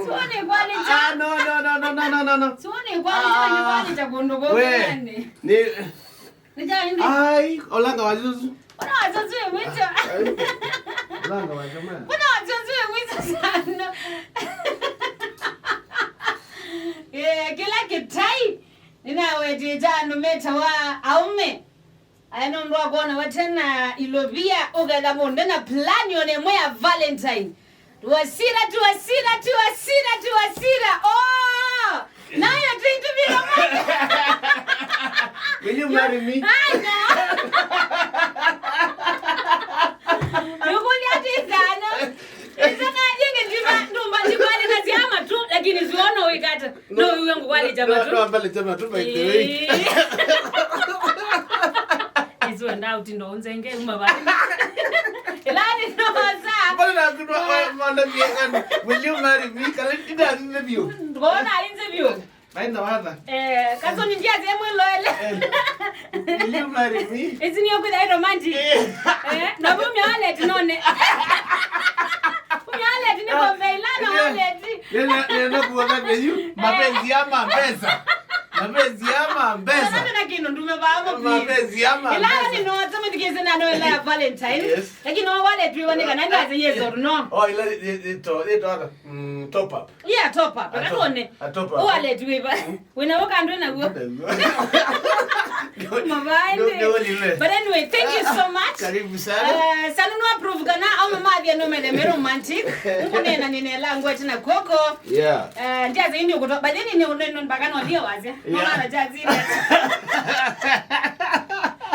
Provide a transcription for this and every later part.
Suone kwani cha. No. Suone kwani cha kundugo gani? Ni ai, olanga wazuzu. Ona wazuzu mwicho. Olanga wajama. Ona wazuzu mwicho sana. Kila kitai. Ninawe tijano meta wa aume. Ayano ndo akona watena ilovia ogala monde na plan yone moya Valentine. Tuwasira. Oh! Now you're trying to be romantic. Will you marry me? I know. You could have this, Stano. It's not ndumba na ziama tu lakini ziona wikata. No, uyangu kwali jama tu. No, mbali jama tu by the way. Izo ndauti ndo unzenge umabali. Elani no sa. Bala kuna manda biengani. Will you marry me? Kala ida interview. Ngona interview. Baina wada. Kaso ninjia zemwe loele. Will you marry me? Isini yokuda romantic. Na bumi aleti none. Bumi aleti ni bombeilana aleti. Nena kuona beyu. Mapenzi ama mbesa. Mapenzi ama mbesa. Nana kino ndume babo. Mapenzi ama mbesa. Ilana ni no tama tikeze na no ila Valentine. Yes. Lakini no wale tu wani kana ngaze yes or no. Oh, it top up. Yeah, top up. Akatone. Top up. Wale tu iba. Wena woka ndo na go. But anyway, thank you so much. Karibu sana. Sanu no approve kana au mama dia no mele romantic. Nkunena nene langu tena koko. Yeah. Ndiaze indi ukuto. Badeni ni uneno mbagano ndio wazi. Mama na jazile.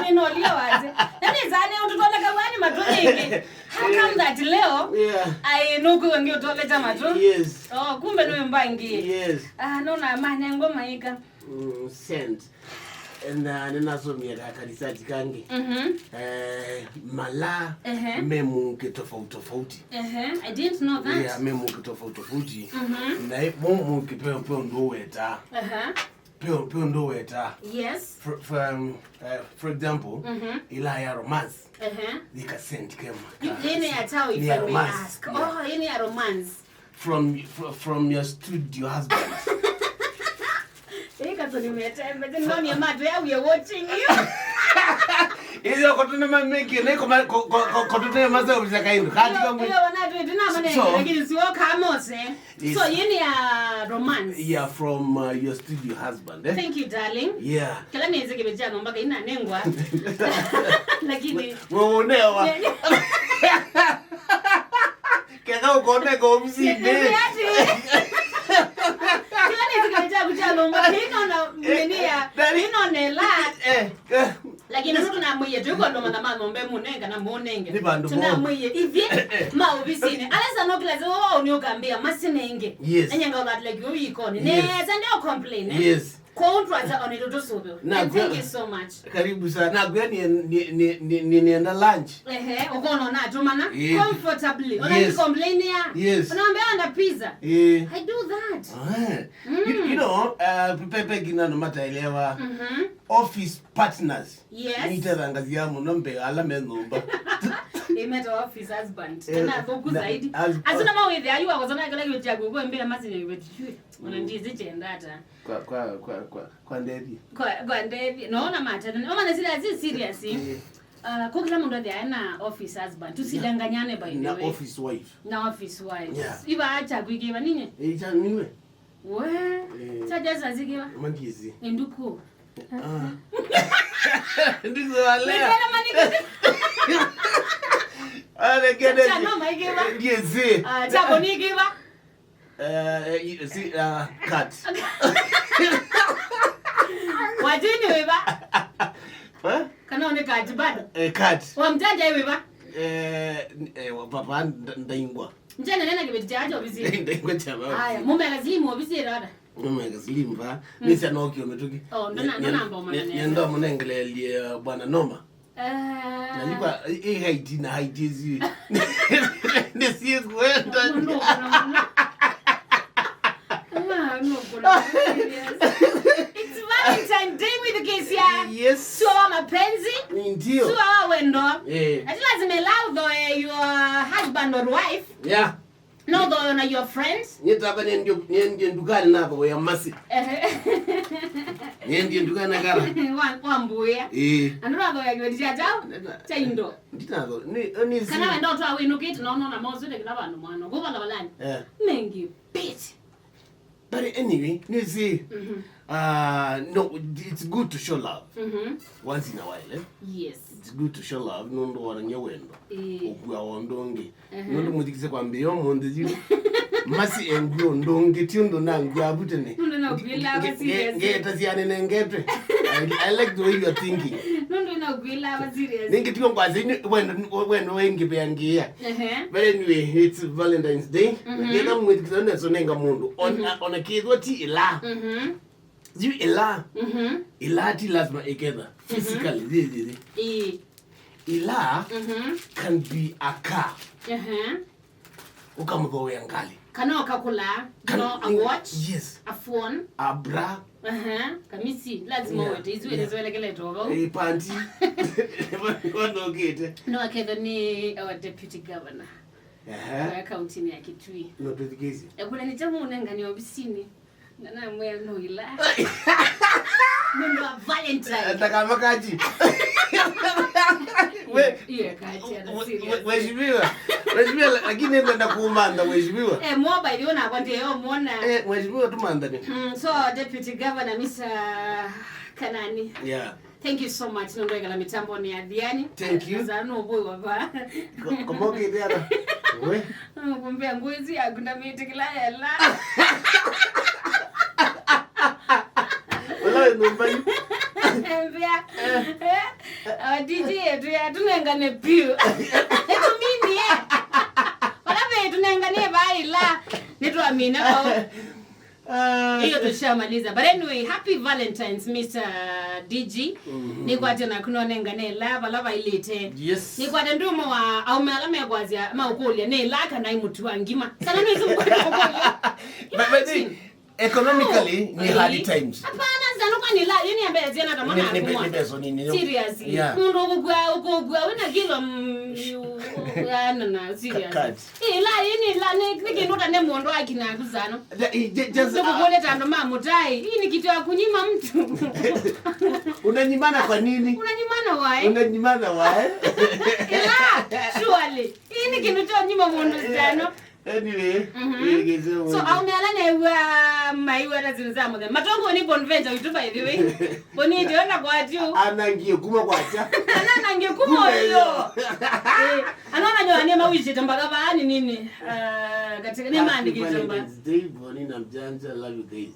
Neno lio wazi. Nani zane ututola kawani matonyenge. How come that leo? Yeah. I nuku wengi utoleta matu? Yes. Oh, kumbe no mbangi. Yes. Nona mane ngoma ika. Sent. Nina somia kanisa tikangi. Mala memu tofauti. I didn't know that. Yeah, memu tofauti. Na mumu kipepo ndo weta. Pio ndo weta. Yes. For example, ila romance. They can send kema. Yini atao if I may ask. Oh, yini a romance. From your studio husband. We are watching you. Hizo kotuna mameki neko kotuna mazo bizakaino kati kwangu. Lakini sio kama so yini a romance. Yeah, from your studio husband. Thank you darling. Yeah. Kala niweze kibejana mpaka ina nengwa. Lakini uonewa. Kaka ukone kwa mzide. Lakini sisi tunamwiye tuko ndo mama ngombe munenga na munenge tunamwiye ivi ma obisine aleza no class oh ni ukambia masinenge enyanga that like you ikone neza ndio complain yes contract on it sobe thank you so much karibu sana na gani nienda lunch ukono na tumana comfortably ona complain ya unaambia anda pizza I do that you know pepe kina no mataelewa office partners nitazangazia munombe alame nomba met office husband tena foku zaidi asina mawe there you akuzona kala yojago go mbele masine wetishwe ona ndizi chendata kwa ndevi naona mata naona nasira zi serious kwa kila mtu ndiye ana office husband tusidanganyane by the way na office wife iba acha kuigiwa nini cha niwe we chaja zazigiwa mandizi nduku ndizo wale ale gede chano maigiwa ndizi chabo nigiwa cut wajini weba kana one cut bado cut wamtanja weba papa ndaingwa njana nena kibeti aje obizira ndaingwa chama haya mume lazima obizira rada mume lazima nisi anokio metuki ndona mboma nenda munengelelie bwana noma nalikuwa haiti na haiti zi nisi kwenda It's Valentine Day with the kids here. Yes. So mapenzi. Ndio. So wendo. Ati lazima love your husband husband or wife. Yeah. No, though, na your friends. Nitaka niende ndukani napa kwa masi. Niende ndukani nakara. Wambuya. Anura though yagwedia jao. Chaindo. Nditako ni kana wenda otwa winukite no na mozo de kana bantu mwana. Kuba labalani. Mengi bitch. But anyway, you see, no, it's good to show love. Once in a while, eh? Yes. It's good to show love. No ndo waranya wendo. Okuwa ondonge. No ndo mutikise kwa mbiyo monde zili. Masi engyo ndonge tiundo na ngwa butene. No no gwila ba serious. Ngeta siane nengetwe. I like the way you are thinking. No no gwila ba serious. Ningi tiyo kwa zini wendo wengi beangia. But anyway, it's Valentine's Day. Ngeta mutikise ndo sonenga mundu. On a kidwa ti ila. You ila. Ila ti lazima ikeda. Physically. Ila can be a car. Ukamgowe angali. Kana okakula, no, a watch, yes, a phone, a bra, kamisi, lazima wote iziwe kile togo. Panty. Wando kete. No, akeda ni our deputy governor. Kwa county ya Kitui. No tutikezi. Ekule ni jamu unengani obisini. Na mwe no ila. Mundu wa Valentine. Takamakaji. Mheshimiwa lakini nenda kuumanda mheshimiwa. Mobile yona kwante yo muona. Mheshimiwa tumanda ni. So Deputy Governor Mr. Kanani. Yeah. Thank you so much. Nondoeka la mitambo ni Athiani. Thank you. Zano boy baba. Komoke ndiara. We. Kumbea nguizi agunda mitikila hela. Wala nombai. Mbea. DJ yetu ya tunengane piu. Eto mini wala be tunengane baila. Neto amina kwa hiyo tushamaliza. But anyway, happy Valentine's Mr. DG. Niko tena kunonengane lava ilete. Yes. Niko ndumo wa au malama ya kwazia maukulia ne laka na imutu angima. Sana nizo mkokulia. But economically ni hard times. Hapana zano kwa ni la yini ambaye zena tamana kumwa. Seriously. Mundu ukugwa wena kilo na serious. La yini la nikinota ne mundu akina kuzano. Just kuleta ndo mama mutai. Hii ni kitu ya kunyima mtu. Unanyimana kwa nini? Unanyimana why? Surely. Hii ni kitu cha nyima mundu zano. Anyway, so aumealane wa maiwa na zinzamu the matongo ni bonvenja YouTube by the way. Boni ndiona kwa atu. Anangie kuma kwacha. Anangie kuma hiyo. Anaona nyoane mawishi tambaga baani nini? Katika ni mandi kitamba. Day boni na mjanja love you guys.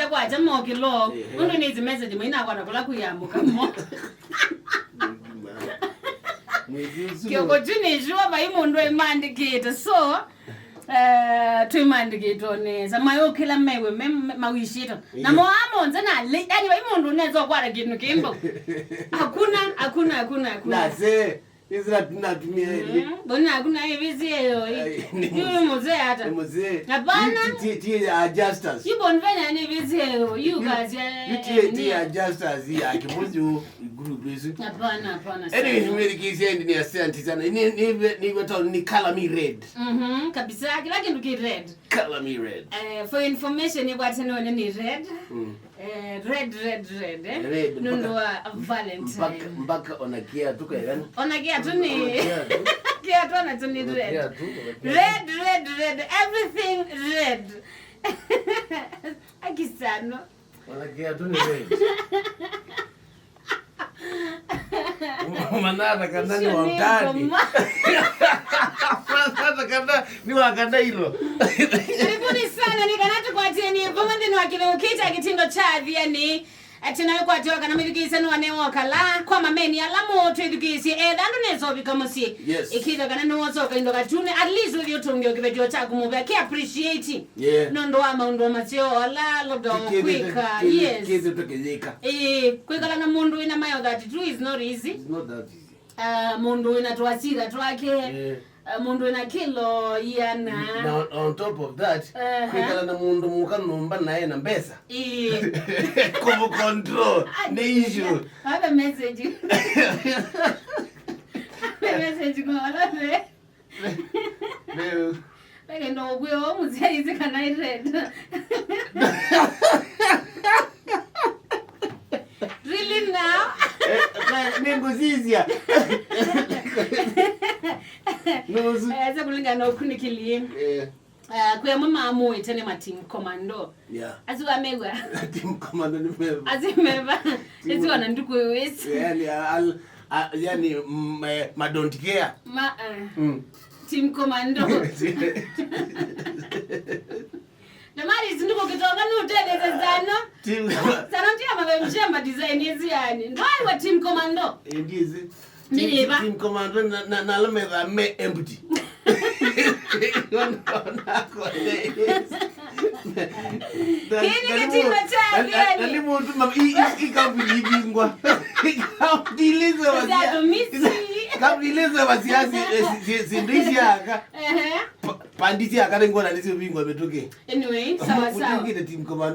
Kwacha mo kilo. Undu ni message mwina kwa nakula kuyamuka mo. Kyoko tuni jua ba imundu emandikite so twimandikite oneza mayo kila mewe mawishito na moamo nzana yani ba imundu nezo kwara kinu kimbo hakuna nase izira tunatumia bona hakuna hivi hiyo yule mzee hata hapana tie adjusters yubonvenya ni hivi hiyo you guys tie adjusters ya kimuzu group hizo hapana anyway nimelikizi ndi ni asante sana ni wata ni color me red kabisa kila kitu ki red color me red for information you got to know ni red red nundu wa Valentine mpaka onakia tuka yani onakia tu ni kia tu na tu ni red everything red akisano onakia tu ni red manada kanda ni wamtani manada kanda ni wakanda hilo karibuni sana nikanatu kwa Athiani pamoja ni wakilokita kitindo cha Athiani atina kwa toka na mibigisa no anewo kala kwa mameni alamo twibigisi dandu nezo bikamusi ikida kana no soka ndo katune at least with yotonge okibejo cha kumubya ke appreciate nondo ama ndo matio ala lodo kwika kizi tukijika kwika na mundu ina mayo that true is not easy. It's not that easy. Mundu ina twasira twake mundu ina kilo yana now on top of that kwikala na mundu mukanomba naye na mbesa como control the issue have a message kwa wale No. Like no we almost say is can I read. Really now? Ningozizia. No. Eza kulinga no kunikili. Kwa mama amu itene ma team commando. Yeah. Aziwa megwa. Team commando ni meva. Azimeva. Aziwa na nduku wesi. Yani ma don't care. Team commando. Na mali zinduko kitonga nutende zano. Team. Sana ntia mabemjemba design hizi yani. Ndio wa team commando. Ndizi. Team commando na lameza me empty. Kini kitima chake yani. Nani muntu ikambulibingwa. Ikambulizwa wasiasi. Ikambulizwa wasiasi sindisi aka. Pandisi aka ngona nisibingwa betoke. Anyway, sawa sawa. Ngine team command